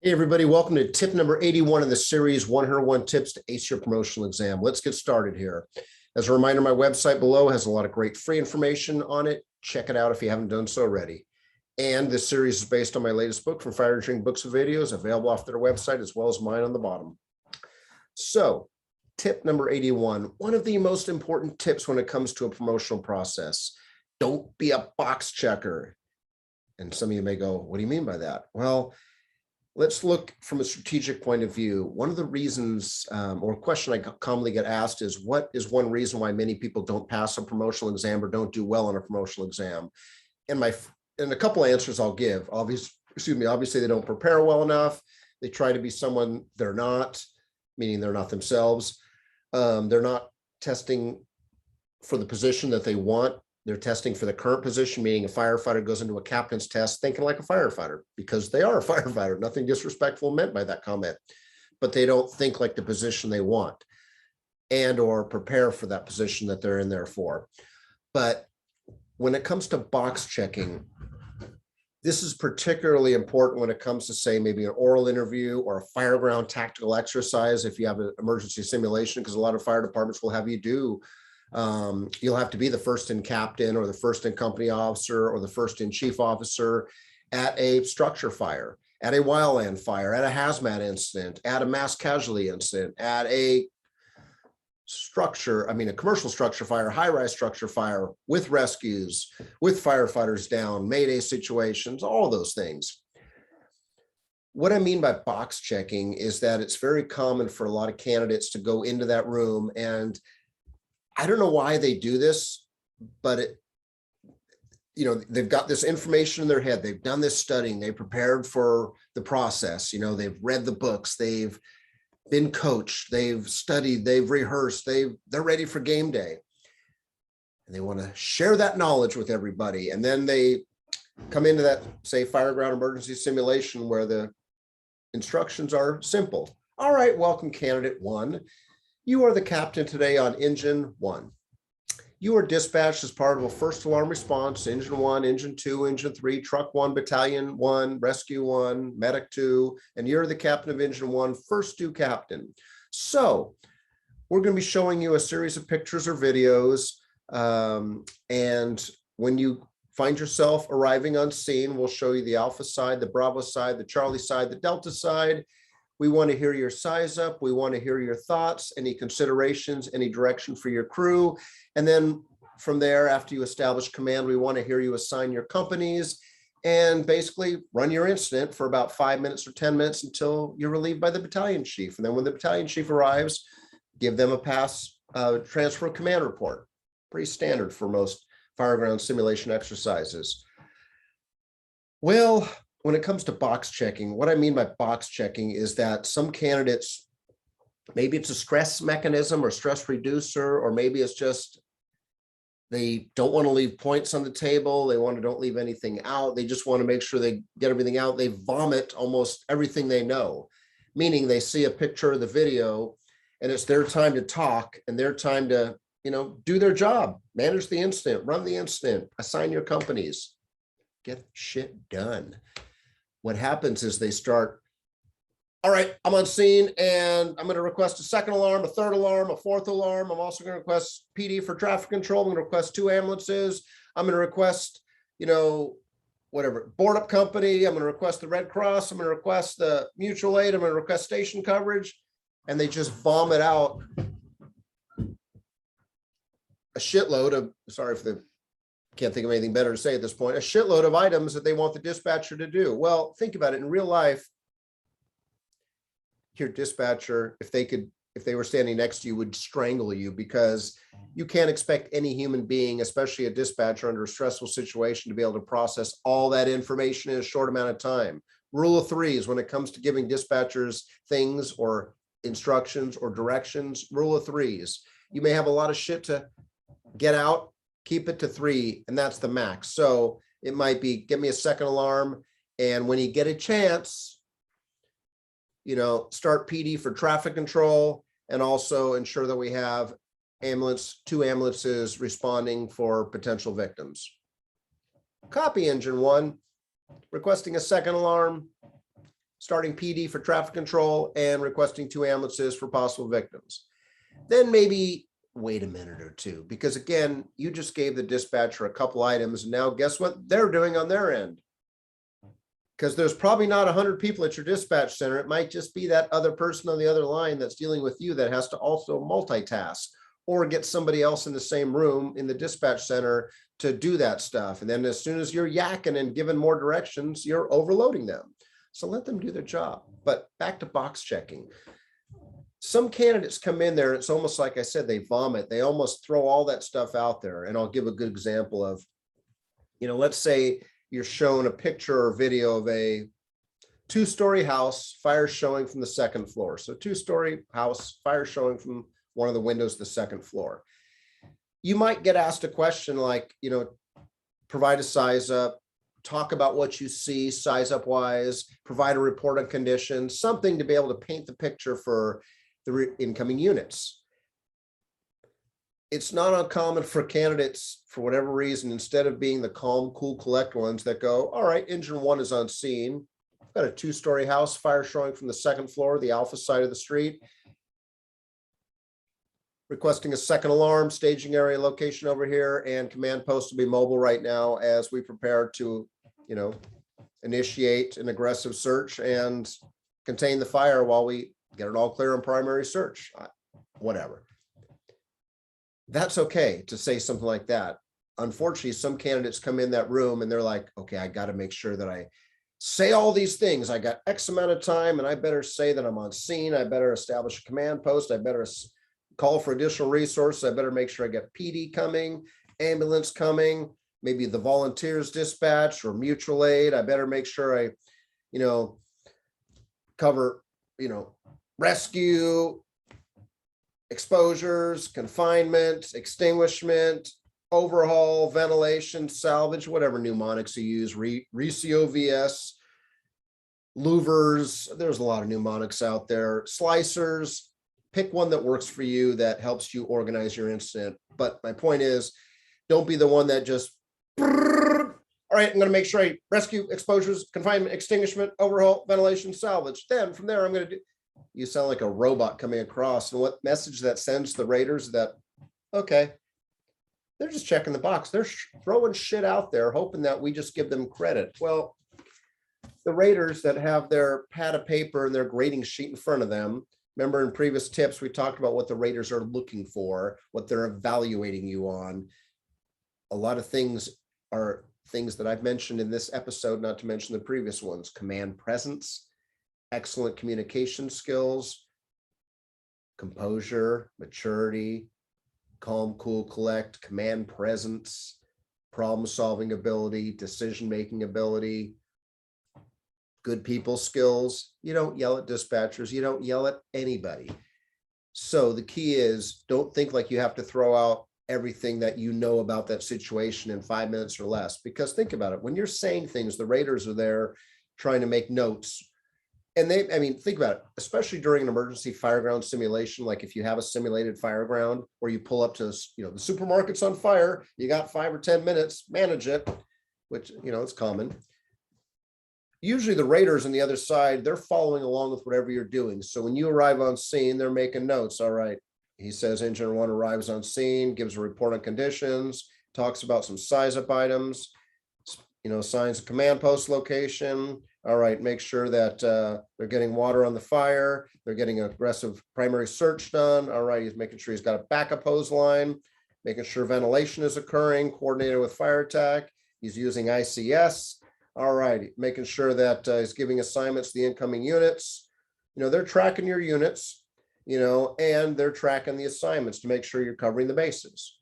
Hey everybody, welcome to tip number 81 in the series 101 Tips to Ace Your Promotional Exam. Let's get started here. As a reminder, my website below has a lot of great free information on it. Check it out if you haven't done so already. And this series is based on my latest book from Fire Engineering Books and Videos, available off their website as well as mine on the bottom. So tip number 81, one of the most important tips when it comes to a promotional process: don't be a box checker. And some of you may go, what do you mean by that? Well, let's look from a strategic point of view. One of the reasons or question I commonly get asked is, what is one reason why many people don't pass a promotional exam or don't do well on a promotional exam? And a couple of answers I'll give. Obviously they don't prepare well enough. They try to be someone they're not, meaning they're not themselves. They're not testing for the position that they want. They're testing for the current position, meaning a firefighter goes into a captain's test thinking like a firefighter because they are a firefighter. Nothing disrespectful meant by that comment, but they don't think like the position they want and or prepare for that position that they're in there for. But when it comes to box checking, this is particularly important when it comes to, say, maybe an oral interview or a fireground tactical exercise if you have an emergency simulation, because a lot of fire departments will have you do you'll have to be the first in captain or the first in company officer or the first in chief officer at a structure fire, at a wildland fire, at a hazmat incident, at a mass casualty incident, at a commercial structure fire, high-rise structure fire, with rescues, with firefighters down, mayday situations, all those things. What I mean by box checking is that it's very common for a lot of candidates to go into that room, and I don't know why they do this, but they've got this information in their head. They've done this studying. They prepared for the process. They've read the books. They've been coached. They've studied. They've rehearsed. They're ready for game day. And they want to share that knowledge with everybody. And then they come into that, say, fireground emergency simulation where the instructions are simple. All right, welcome, candidate one. You are the captain today on engine 1. You are dispatched as part of a first alarm response, engine 1, engine 2, engine 3, truck 1, battalion 1, rescue 1, medic 2, and you're the captain of engine 1, first due captain. So we're going to be showing you a series of pictures or videos. And when you find yourself arriving on scene, we'll show you the Alpha side, the Bravo side, the Charlie side, the Delta side. We want to hear your size up. We want to hear your thoughts, any considerations, any direction for your crew. And then from there, after you establish command, we want to hear you assign your companies and basically run your incident for about 5 minutes or 10 minutes until you're relieved by the battalion chief. And then when the battalion chief arrives, give them a pass transfer of command report. Pretty standard for most fireground simulation exercises. Well, when it comes to box checking, what I mean by box checking is that some candidates, maybe it's a stress mechanism or stress reducer, or maybe it's just they don't want to leave points on the table. They don't leave anything out. They just want to make sure they get everything out. They vomit almost everything they know, meaning they see a picture of the video and it's their time to talk and their time to, do their job, manage the incident, run the incident, assign your companies, get shit done. What happens is they start, all right, I'm on scene and I'm going to request a second alarm, a third alarm, a fourth alarm. I'm also going to request PD for traffic control. I'm going to request 2 ambulances. I'm going to request, whatever, board up company. I'm going to request the Red Cross. I'm going to request the mutual aid. I'm going to request station coverage. And they just vomit out a shitload of, can't think of anything better to say at this point, a shitload of items that they want the dispatcher to do. Well, think about it. In real life, your dispatcher, if they were standing next to you, would strangle you, because you can't expect any human being, especially a dispatcher under a stressful situation, to be able to process all that information in a short amount of time. Rule of threes when it comes to giving dispatchers things or instructions or directions, rule of threes. You may have a lot of shit to get out, keep it to 3, and that's the max. So it might be, give me a second alarm. And when you get a chance, start PD for traffic control, and also ensure that we have 2 ambulances responding for potential victims. Copy, engine 1, requesting a second alarm. starting PD for traffic control, and requesting 2 ambulances for possible victims. Then maybe wait a minute or two, because again, you just gave the dispatcher a couple items, and now guess what they're doing on their end? Because there's probably not 100 people at your dispatch center. It might just be that other person on the other line that's dealing with you that has to also multitask or get somebody else in the same room in the dispatch center to do that stuff. And then as soon as you're yakking and giving more directions, you're overloading them. So let them do their job. But back to box checking. Some candidates come in there, it's almost like I said, they vomit. They almost throw all that stuff out there. And I'll give a good example of, let's say you're shown a picture or video of a 2-story house, fire showing from the 2nd floor. So 2-story house, fire showing from one of the windows of the 2nd floor. You might get asked a question like, provide a size up, talk about what you see, size up wise, provide a report on conditions, something to be able to paint the picture for the incoming units. It's not uncommon for candidates, for whatever reason, instead of being the calm, cool, collect ones that go, all right, engine 1 is on scene. I've got a 2-story house, fire showing from the 2nd floor, the alpha side of the street. Requesting a 2nd alarm, staging area location over here, and command post to be mobile right now as we prepare to, initiate an aggressive search and contain the fire while we get it all clear on primary search, whatever. That's okay to say something like that. Unfortunately, some candidates come in that room and they're like, okay, I got to make sure that I say all these things. I got X amount of time and I better say that I'm on scene. I better establish a command post. I better call for additional resources. I better make sure I get PD coming, ambulance coming, maybe the volunteers dispatch or mutual aid. I better make sure I, cover, rescue, exposures, confinement, extinguishment, overhaul, ventilation, salvage, whatever mnemonics you use, RECOVS, louvers. There's a lot of mnemonics out there. Slicers. Pick one that works for you, that helps you organize your incident. But my point is, don't be the one that just, all right, I'm going to make sure I rescue, exposures, confinement, extinguishment, overhaul, ventilation, salvage. Then from there, I'm going to do. You sound like a robot coming across. And what message that sends to the raiders that, okay, they're just checking the box. They're throwing shit out there, hoping that we just give them credit. Well, the raiders that have their pad of paper and their grading sheet in front of them, remember in previous tips, we talked about what the raiders are looking for, what they're evaluating you on. A lot of things are things that I've mentioned in this episode, not to mention the previous ones: command presence, excellent communication skills, composure, maturity, calm, cool, collect, command presence, problem solving ability, decision-making ability, good people skills. You don't yell at dispatchers. You don't yell at anybody. So the key is, don't think like you have to throw out everything that you know about that situation in 5 minutes or less, because think about it. When you're saying things, the raiders are there trying to make notes. And think about it, especially during an emergency fireground simulation, like if you have a simulated fireground where you pull up to, the supermarket's on fire, you got 5 or 10 minutes, manage it, which, it's common. Usually the raiders on the other side, they're following along with whatever you're doing. So when you arrive on scene, they're making notes. All right, he says engine 1 arrives on scene, gives a report on conditions, talks about some size up items, assigns a command post location. All right, make sure that they're getting water on the fire. They're getting an aggressive primary search done. All right, he's making sure he's got a backup hose line, making sure ventilation is occurring, coordinated with fire attack. He's using ICS. All right, making sure that he's giving assignments to the incoming units. They're tracking your units, and they're tracking the assignments to make sure you're covering the bases.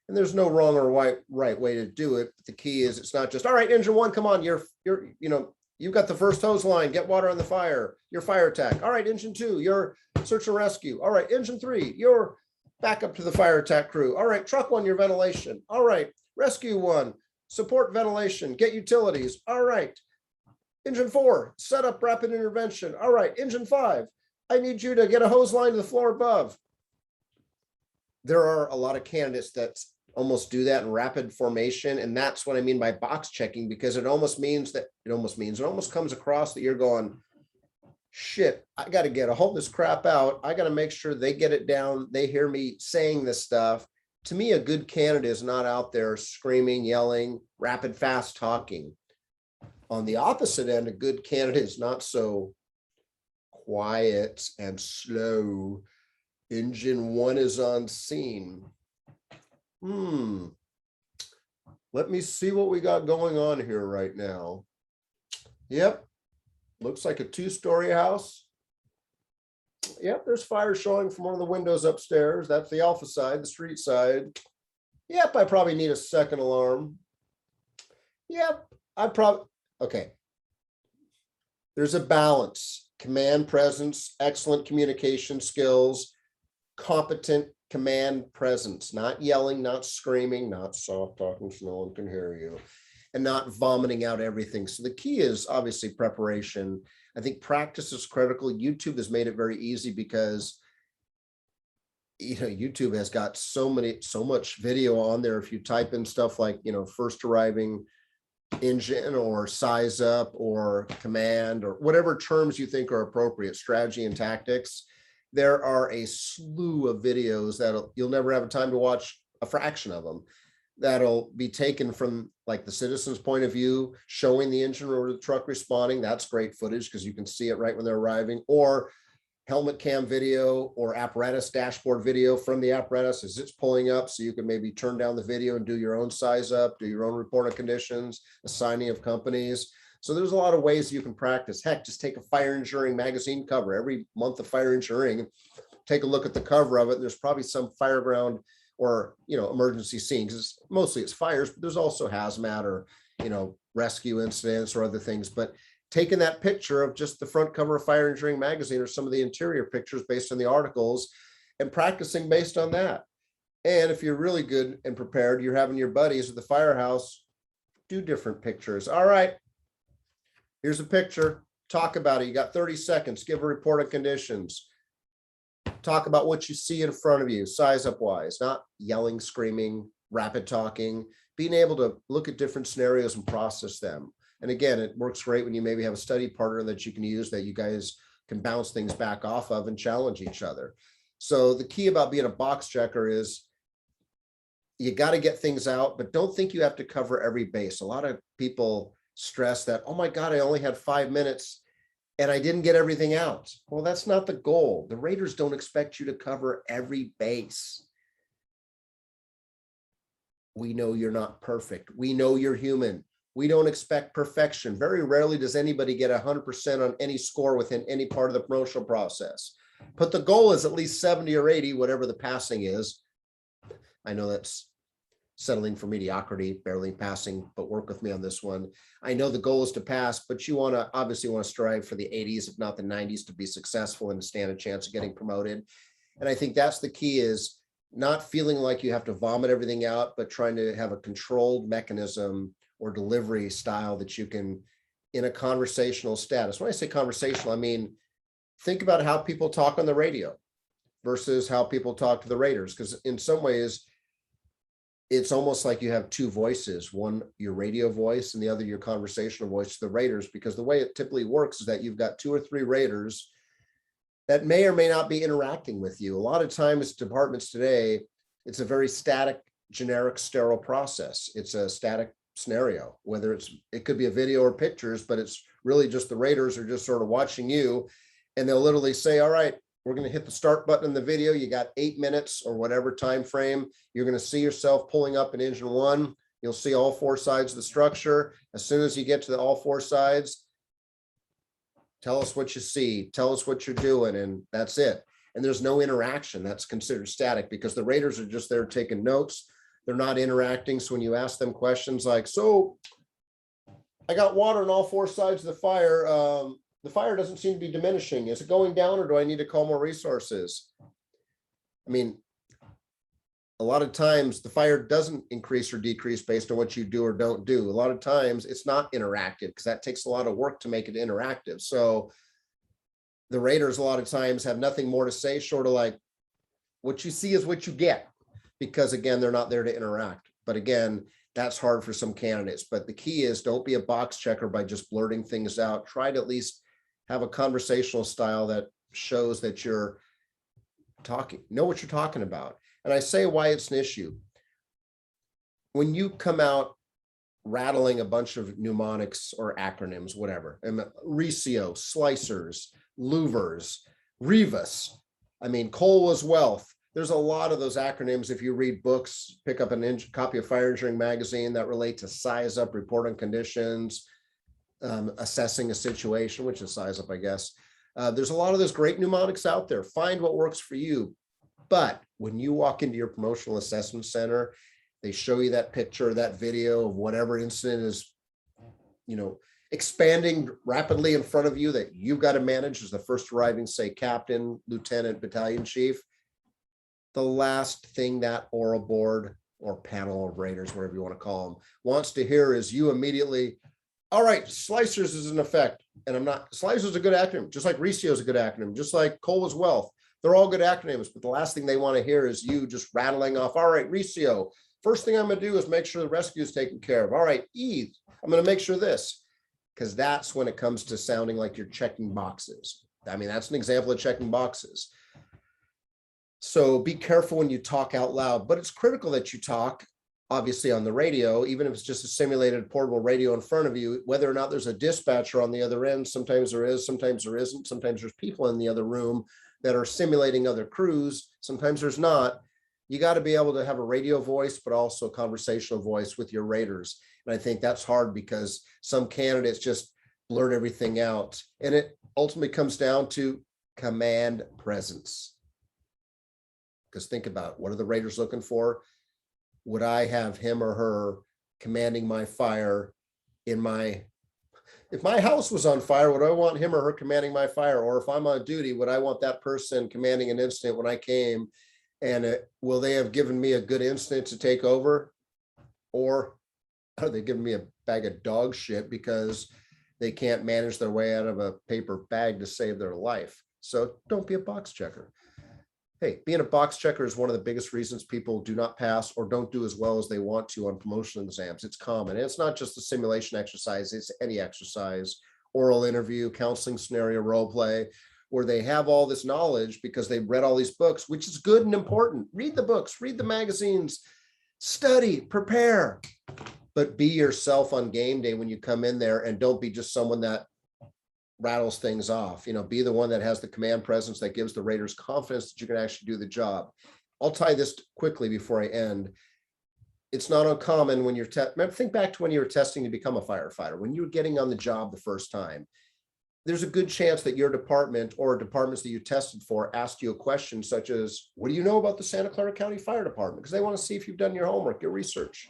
And there's no wrong or right way to do it. But the key is, it's not just, all right, engine 1, come on, you've got the first hose line, get water on the fire, your fire attack. All right, engine 2, your search and rescue. All right, engine 3, your backup to the fire attack crew. All right, truck 1, your ventilation. All right, rescue 1, support ventilation, get utilities. All right, engine 4, set up rapid intervention. All right, engine 5, I need you to get a hose line to the floor above. There are a lot of candidates that almost do that in rapid formation. And that's what I mean by box checking, because it almost comes across that you're going, shit, I got to get all this crap out. I got to make sure they get it down. They hear me saying this stuff. To me, a good candidate is not out there screaming, yelling, rapid, fast talking. On the opposite end, a good candidate is not so quiet and slow. Engine one is on scene. Let me see what we got going on here right now. Yep. Looks like a 2-story house. Yep, there's fire showing from one of the windows upstairs. That's the alpha side, the street side. Yep, I probably need a second alarm. Yep, okay. There's a balance. Command presence, excellent communication skills, competent command presence, not yelling, not screaming, not soft talking so no one can hear you, and not vomiting out everything. So the key is obviously preparation. I think practice is critical. YouTube has made it very easy because YouTube has got so much video on there. If you type in stuff like, first arriving engine or size up or command or whatever terms you think are appropriate, strategy and tactics, there are a slew of videos that you'll never have time to watch a fraction of them, that'll be taken from like the citizen's point of view, showing the engine or the truck responding. That's great footage because you can see it right when they're arriving, or helmet cam video or apparatus dashboard video from the apparatus as it's pulling up. So you can maybe turn down the video and do your own size up, do your own report of conditions, assigning of companies. So there's a lot of ways you can practice. Heck, just take a fire engineering magazine cover. Every month of fire engineering, take a look at the cover of it. There's probably some fireground or, emergency scene, because mostly it's fires, but there's also hazmat or, rescue incidents or other things. But taking that picture of just the front cover of Fire Engineering magazine or some of the interior pictures based on the articles and practicing based on that. And if you're really good and prepared, you're having your buddies at the firehouse do different pictures. All right, here's a picture. Talk about it. You got 30 seconds. Give a report of conditions. Talk about what you see in front of you, size up wise, not yelling, screaming, rapid talking, being able to look at different scenarios and process them. And again, it works great when you maybe have a study partner that you can use, that you guys can bounce things back off of and challenge each other. So the key about being a box checker is you got to get things out, but don't think you have to cover every base. A lot of people stress that, oh my God, I only had 5 minutes and I didn't get everything out. Well, that's not the goal. The raters don't expect you to cover every base. We know you're not perfect. We know you're human. We don't expect perfection. Very rarely does anybody get 100% on any score within any part of the promotional process. But the goal is at least 70 or 80, whatever the passing is. I know that's settling for mediocrity, barely passing, but work with me on this one. I know the goal is to pass, but you obviously want to strive for the 80s, if not the 90s, to be successful and to stand a chance of getting promoted. And I think that's the key, is not feeling like you have to vomit everything out, but trying to have a controlled mechanism or delivery style that you can, in a conversational status. When I say conversational, I mean, think about how people talk on the radio versus how people talk to the raters. Because in some ways, it's almost like you have two voices, one your radio voice and the other your conversational voice to the raters, because the way it typically works is that you've got 2 or 3 raters that may or may not be interacting with you. A lot of times departments today, it's a very static, generic, sterile process. It's a static scenario, whether it could be a video or pictures, but it's really just the raters are just sort of watching you, and they'll literally say, all right, we're going to hit the start button in the video. You got 8 minutes or whatever time frame. You're going to see yourself pulling up in engine 1. You'll see all 4 sides of the structure. As soon as you get to all 4 sides, tell us what you see, tell us what you're doing, and that's it. And there's no interaction. That's considered static because the raters are just there taking notes. They're not interacting. So when you ask them questions like, so I got water on all 4 sides of the fire doesn't seem to be diminishing. Is it going down, or do I need to call more resources? I mean, a lot of times the fire doesn't increase or decrease based on what you do or don't do. A lot of times it's not interactive because that takes a lot of work to make it interactive. So the raters a lot of times have nothing more to say short of like, what you see is what you get, because again, they're not there to interact. But again, that's hard for some candidates. But the key is, don't be a box checker by just blurting things out. Try to at least have a conversational style that shows that you're know what you're talking about. And I say why it's an issue. When you come out rattling a bunch of mnemonics or acronyms, whatever, and Recio, slicers, louvers, Rivas, I mean, coal was wealth. There's a lot of those acronyms. If you read books, pick up a copy of Fire Engineering magazine that relate to size up, reporting conditions, assessing a situation, which is size up, I guess. There's a lot of those great mnemonics out there. Find what works for you. But when you walk into your promotional assessment center, they show you that picture, that video of whatever incident is, expanding rapidly in front of you that you've got to manage as the first arriving, say, captain, lieutenant, battalion chief. The last thing that oral board or panel of raiders, whatever you want to call them, wants to hear is you immediately, all right, slicers is in effect. And slicers is a good acronym, just like Recio is a good acronym, just like coal is wealth. They're all good acronyms, but the last thing they want to hear is you just rattling off, all right, Recio, first thing I'm going to do is make sure the rescue is taken care of. All right, E, I'm going to make sure this, because that's when it comes to sounding like you're checking boxes. I mean, that's an example of checking boxes. So be careful when you talk out loud, but it's critical that you talk, obviously, on the radio, even if it's just a simulated portable radio in front of you, whether or not there's a dispatcher on the other end. Sometimes there is, sometimes there isn't. Sometimes there's people in the other room that are simulating other crews. Sometimes there's not. You got to be able to have a radio voice, but also a conversational voice with your raiders. And I think that's hard because some candidates just blurt everything out. And it ultimately comes down to command presence. Because think about it, what are the raiders looking for? Would I have him or her commanding my fire if my house was on fire, would I want him or her commanding my fire? Or if I'm on duty, would I want that person commanding an incident when I came? And will they have given me a good incident to take over? Or are they giving me a bag of dog shit because they can't manage their way out of a paper bag to save their life? So don't be a box checker. Hey, being a box checker is one of the biggest reasons people do not pass or don't do as well as they want to on promotional exams. It's common. And it's not just the simulation exercise, it's any exercise, oral interview, counseling scenario, role play, where they have all this knowledge because they've read all these books, which is good and important. Read the books, read the magazines, study, prepare, but be yourself on game day when you come in there, and don't be just someone that rattles things off. Be the one that has the command presence that gives the raiders confidence that you can actually do the job. I'll tie this quickly before I end. It's not uncommon when you're think back to when you were testing to become a firefighter, when you were getting on the job the first time. There's a good chance that your department or departments that you tested for asked you a question such as, what do you know about the Santa Clara County Fire Department? Because they want to see if you've done your homework, your research.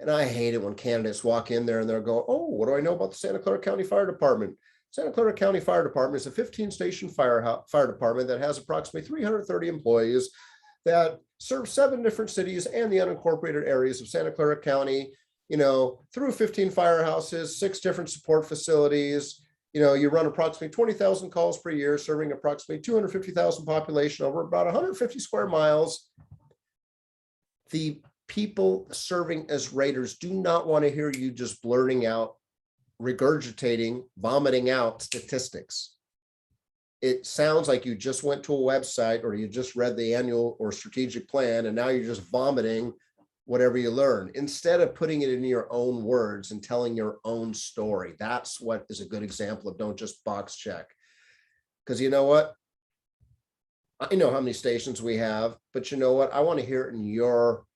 And I hate it when candidates walk in there and they're going, oh, what do I know about the Santa Clara County Fire Department? Santa Clara County Fire Department is a 15-station fire department that has approximately 330 employees that serve 7 different cities and the unincorporated areas of Santa Clara County, through 15 firehouses, 6 different support facilities. You run approximately 20,000 calls per year, serving approximately 250,000 population over about 150 square miles. The people serving as raiders do not want to hear you just blurting out, regurgitating, vomiting out statistics. It sounds like you just went to a website or you just read the annual or strategic plan and now you're just vomiting whatever you learn, instead of putting it in your own words and telling your own story. That's what is a good example of don't just box check. Because you know what? I know how many stations we have, but you know what? I want to hear it in your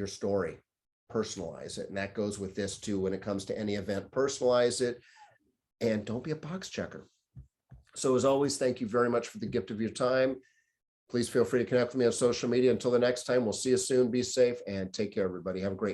story. Personalize it. And that goes with this too. When it comes to any event, personalize it and don't be a box checker. So as always, thank you very much for the gift of your time. Please feel free to connect with me on social media. Until the next time, we'll see you soon. Be safe and take care, everybody. Have a great